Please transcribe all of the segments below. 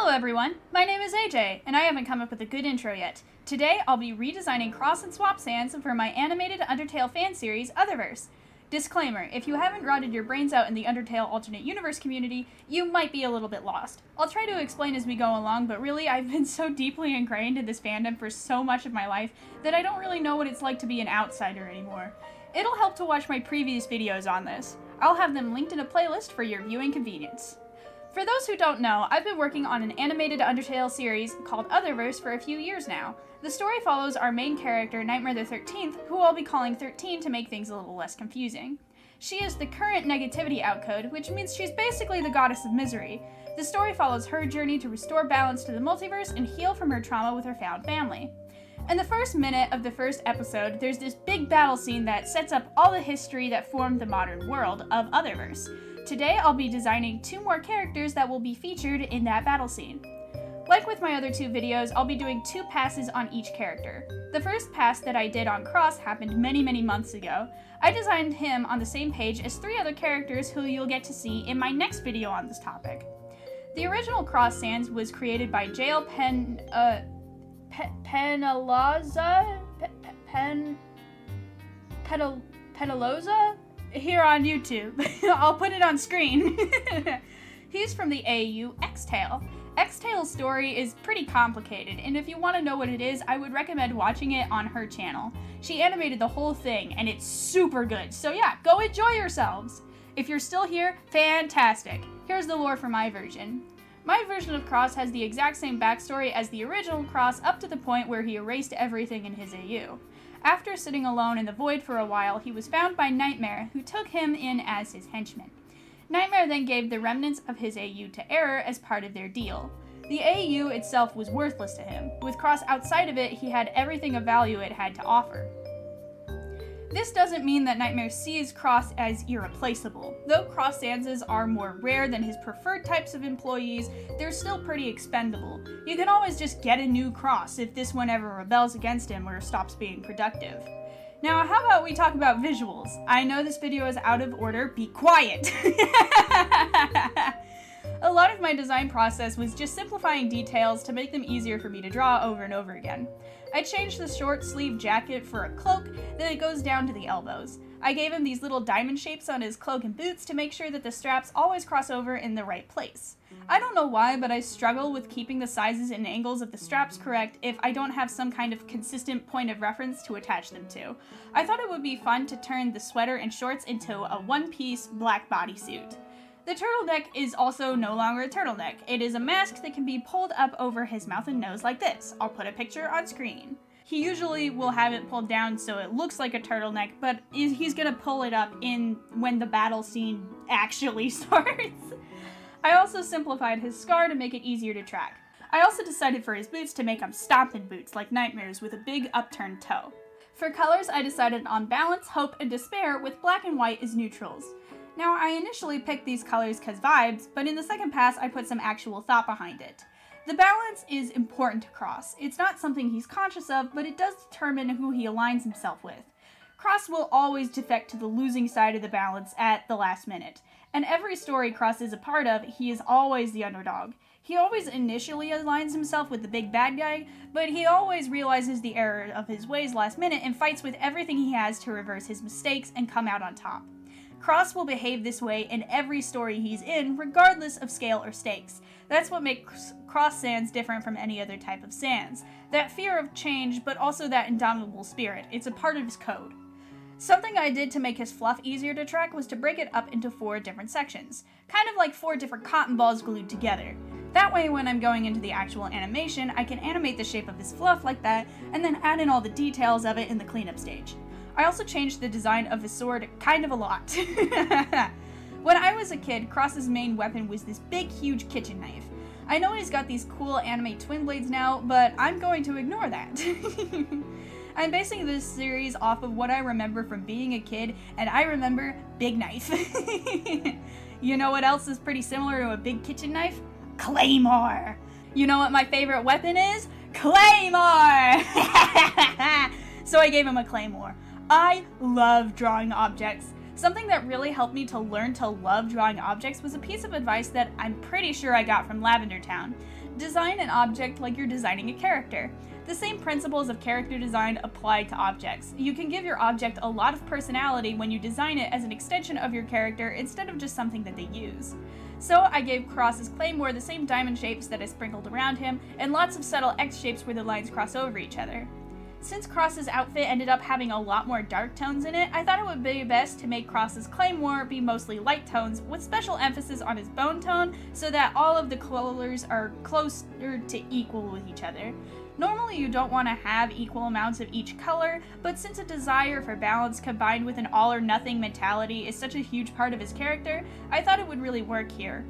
Hello everyone, my name is AJ, and I haven't come up with a good intro yet. Today, I'll be redesigning Cross and Swap Sands for my animated Undertale fan series, Otherverse. Disclaimer, if you haven't rotted your brains out in the Undertale alternate universe community, you might be a little bit lost. I'll try to explain as we go along, but really, I've been so deeply ingrained in this fandom for so much of my life that I don't really know what it's like to be an outsider anymore. It'll help to watch my previous videos on this. I'll have them linked in a playlist for your viewing convenience. For those who don't know, I've been working on an animated Undertale series called Otherverse for a few years now. The story follows our main character, Nightmare the 13th, who I'll be calling 13 to make things a little less confusing. She is the current negativity outcode, which means she's basically the goddess of misery. The story follows her journey to restore balance to the multiverse and heal from her trauma with her found family. In the first minute of the first episode, there's this big battle scene that sets up all the history that formed the modern world of Otherverse. Today, I'll be designing 2 more characters that will be featured in that battle scene. Like with my other 2 videos, I'll be doing 2 passes on each character. The first pass that I did on Cross happened many months ago. I designed him on the same page as 3 other characters who you'll get to see in my next video on this topic. The original Cross Sands was created by Jail Penaloza? Here on YouTube. I'll put it on screen. He's from the AU X-Tale. X-Tale's story is pretty complicated, and if you want to know what it is, I would recommend watching it on her channel. She animated the whole thing, and it's super good, so yeah, go enjoy yourselves! If you're still here, fantastic! Here's the lore for my version. My version of Cross has the exact same backstory as the original Cross up to the point where he erased everything in his AU. After sitting alone in the void for a while, he was found by Nightmare, who took him in as his henchman. Nightmare then gave the remnants of his AU to Error as part of their deal. The AU itself was worthless to him. With Cross outside of it, he had everything of value it had to offer. This doesn't mean that Nightmare sees Cross as irreplaceable. Though Cross Sands are more rare than his preferred types of employees, they're still pretty expendable. You can always just get a new Cross if this one ever rebels against him or stops being productive. Now, how about we talk about visuals? I know this video is out of order, be quiet! A lot of my design process was just simplifying details to make them easier for me to draw over and over again. I changed the short sleeve jacket for a cloak, then it goes down to the elbows. I gave him these little diamond shapes on his cloak and boots to make sure that the straps always cross over in the right place. I don't know why, but I struggle with keeping the sizes and angles of the straps correct if I don't have some kind of consistent point of reference to attach them to. I thought it would be fun to turn the sweater and shorts into a one-piece black bodysuit. The turtleneck is also no longer a turtleneck. It is a mask that can be pulled up over his mouth and nose like this. I'll put a picture on screen. He usually will have it pulled down so it looks like a turtleneck, but he's gonna pull it up when the battle scene actually starts. I also simplified his scar to make it easier to track. I also decided for his boots to make them stomping boots like Nightmare's with a big upturned toe. For colors, I decided on balance, hope, and despair with black and white as neutrals. Now, I initially picked these colors cause vibes, but in the second pass I put some actual thought behind it. The balance is important to Cross. It's not something he's conscious of, but it does determine who he aligns himself with. Cross will always defect to the losing side of the balance at the last minute, and every story Cross is a part of, he is always the underdog. He always initially aligns himself with the big bad guy, but he always realizes the error of his ways last minute and fights with everything he has to reverse his mistakes and come out on top. Cross will behave this way in every story he's in, regardless of scale or stakes. That's what makes Cross Sands different from any other type of Sands. That fear of change, but also that indomitable spirit. It's a part of his code. Something I did to make his fluff easier to track was to break it up into 4 different sections. Kind of like 4 different cotton balls glued together. That way, when I'm going into the actual animation, I can animate the shape of his fluff like that, and then add in all the details of it in the cleanup stage. I also changed the design of his sword kind of a lot. When I was a kid, Cross's main weapon was this big, huge kitchen knife. I know he's got these cool anime twin blades now, but I'm going to ignore that. I'm basing this series off of what I remember from being a kid, and I remember big knife. You know what else is pretty similar to a big kitchen knife? Claymore! You know what my favorite weapon is? Claymore! So I gave him a claymore. I love drawing objects. Something that really helped me to learn to love drawing objects was a piece of advice that I'm pretty sure I got from Lavender Town. Design an object like you're designing a character. The same principles of character design apply to objects. You can give your object a lot of personality when you design it as an extension of your character instead of just something that they use. So I gave Cross's claymore the same diamond shapes that I sprinkled around him, and lots of subtle X shapes where the lines cross over each other. Since Cross's outfit ended up having a lot more dark tones in it, I thought it would be best to make Cross's claymore be mostly light tones, with special emphasis on his bone tone so that all of the colors are closer to equal with each other. Normally you don't want to have equal amounts of each color, but since a desire for balance combined with an all or nothing mentality is such a huge part of his character, I thought it would really work here.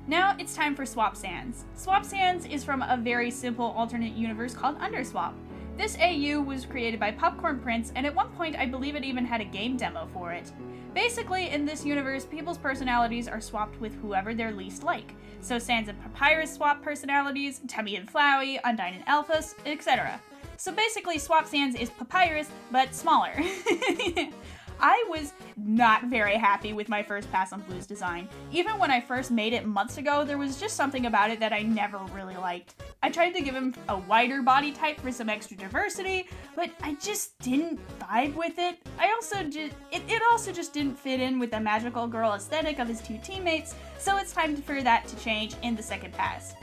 Now it's time for Swap Sands. Swap Sands is from a very simple alternate universe called Underswap. This AU was created by Popcorn Prince, and at one point I believe it even had a game demo for it. Basically, in this universe, people's personalities are swapped with whoever they're least like. So Sands and Papyrus swap personalities, Tummy and Flowey, Undyne and Alphas, etc. So basically, Swap Sands is Papyrus, but smaller. I was not very happy with my first pass on Blue's design. Even when I first made it months ago, there was just something about it that I never really liked. I tried to give him a wider body type for some extra diversity, but I just didn't vibe with it. It also just didn't fit in with the magical girl aesthetic of his two teammates, so it's time for that to change in the second pass.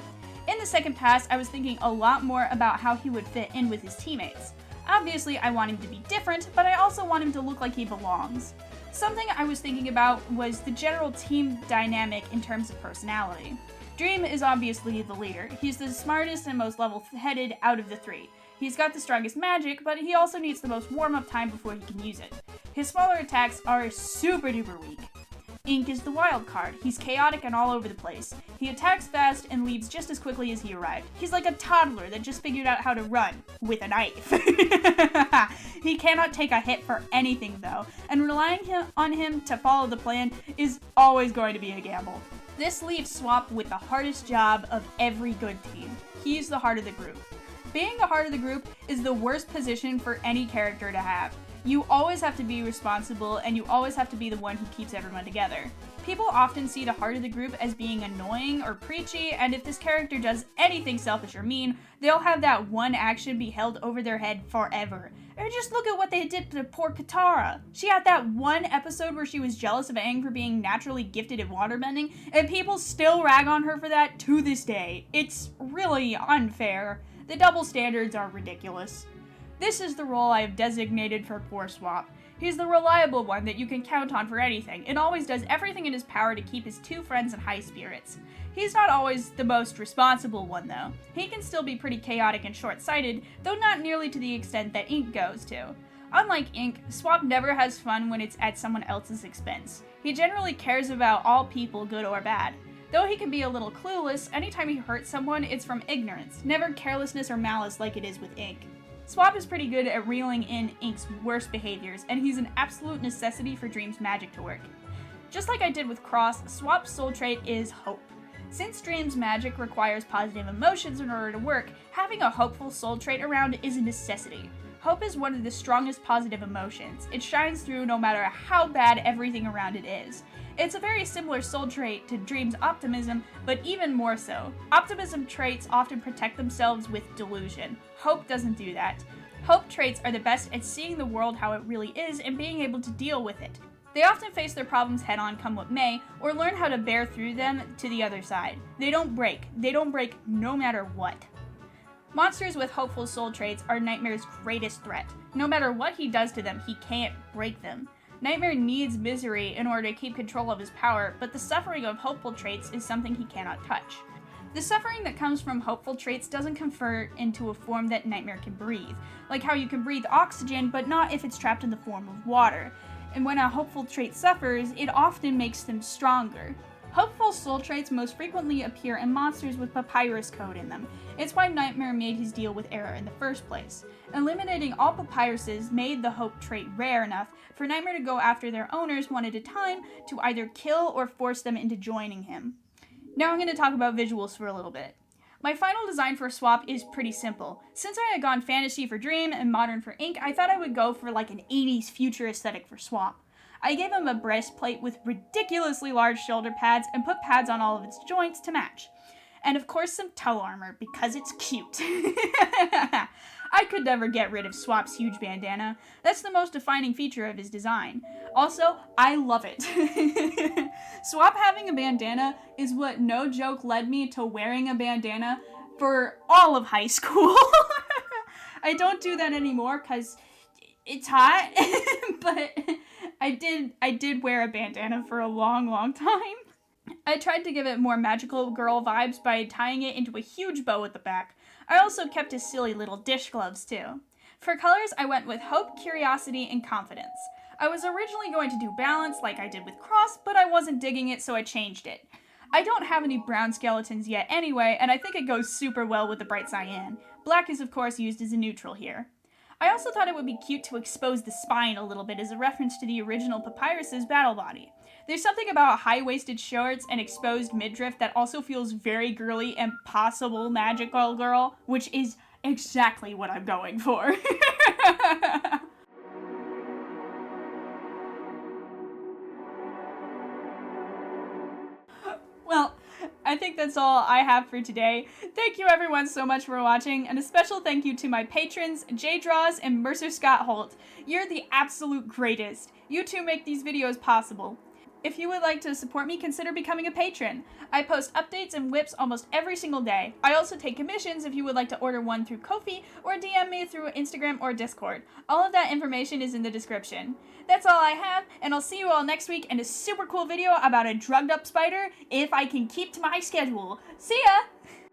In the second pass, I was thinking a lot more about how he would fit in with his teammates. Obviously, I want him to be different, but I also want him to look like he belongs. Something I was thinking about was the general team dynamic in terms of personality. Dream is obviously the leader. He's the smartest and most level-headed out of the three. He's got the strongest magic, but he also needs the most warm-up time before he can use it. His smaller attacks are super duper weak. Ink is the wild card. He's chaotic and all over the place. He attacks fast and leaves just as quickly as he arrived. He's like a toddler that just figured out how to run with a knife. He cannot take a hit for anything though, and relying on him to follow the plan is always going to be a gamble. This leaves Swap with the hardest job of every good team. He's the heart of the group. Being the heart of the group is the worst position for any character to have. You always have to be responsible, and you always have to be the one who keeps everyone together. People often see the heart of the group as being annoying or preachy, and if this character does anything selfish or mean, they'll have that one action be held over their head forever. Or just look at what they did to poor Katara. She had that one episode where she was jealous of Aang for being naturally gifted at waterbending, and people still rag on her for that to this day. It's really unfair. The double standards are ridiculous. This is the role I have designated for poor Swap. He's the reliable one that you can count on for anything, and always does everything in his power to keep his two friends in high spirits. He's not always the most responsible one though. He can still be pretty chaotic and short-sighted, though not nearly to the extent that Ink goes to. Unlike Ink, Swap never has fun when it's at someone else's expense. He generally cares about all people, good or bad. Though he can be a little clueless, anytime he hurts someone, it's from ignorance, never carelessness or malice like it is with Ink. Swap is pretty good at reeling in Ink's worst behaviors, and he's an absolute necessity for Dream's magic to work. Just like I did with Cross, Swap's soul trait is hope. Since Dream's magic requires positive emotions in order to work, having a hopeful soul trait around is a necessity. Hope is one of the strongest positive emotions. It shines through no matter how bad everything around it is. It's a very similar soul trait to Dream's optimism, but even more so. Optimism traits often protect themselves with delusion. Hope doesn't do that. Hope traits are the best at seeing the world how it really is and being able to deal with it. They often face their problems head on come what may, or learn how to bear through them to the other side. They don't break. They don't break no matter what. Monsters with hopeful soul traits are Nightmare's greatest threat. No matter what he does to them, he can't break them. Nightmare needs misery in order to keep control of his power, but the suffering of hopeful traits is something he cannot touch. The suffering that comes from hopeful traits doesn't convert into a form that Nightmare can breathe, like how you can breathe oxygen, but not if it's trapped in the form of water. And when a hopeful trait suffers, it often makes them stronger. Hopeful soul traits most frequently appear in monsters with papyrus code in them. It's why Nightmare made his deal with Error in the first place. Eliminating all papyruses made the hope trait rare enough for Nightmare to go after their owners one at a time to either kill or force them into joining him. Now I'm going to talk about visuals for a little bit. My final design for Swap is pretty simple. Since I had gone fantasy for Dream and modern for Ink, I thought I would go for like an 80s future aesthetic for Swap. I gave him a breastplate with ridiculously large shoulder pads and put pads on all of its joints to match. And of course some toe armor, because it's cute. I could never get rid of Swap's huge bandana. That's the most defining feature of his design. Also, I love it. Swap having a bandana is what, no joke, led me to wearing a bandana for all of high school. I don't do that anymore because it's hot, but I did wear a bandana for a long time. I tried to give it more magical girl vibes by tying it into a huge bow at the back. I also kept his silly little dish gloves too. For colors, I went with hope, curiosity, and confidence. I was originally going to do balance like I did with cross, but I wasn't digging it, so I changed it. I don't have any brown skeletons yet anyway, and I think it goes super well with the bright cyan. Black is of course used as a neutral here. I also thought it would be cute to expose the spine a little bit as a reference to the original Papyrus's battle body. There's something about high-waisted shorts and exposed midriff that also feels very girly and possible magical girl, which is exactly what I'm going for. Well, I think that's all I have for today. Thank you everyone so much for watching, and a special thank you to my patrons, J-Draws and Mercer Scott Holt. You're the absolute greatest. You two make these videos possible. If you would like to support me, consider becoming a patron. I post updates and whips almost every single day. I also take commissions if you would like to order one through Ko-fi or DM me through Instagram or Discord. All of that information is in the description. That's all I have, and I'll see you all next week in a super cool video about a drugged up spider if I can keep to my schedule. See ya!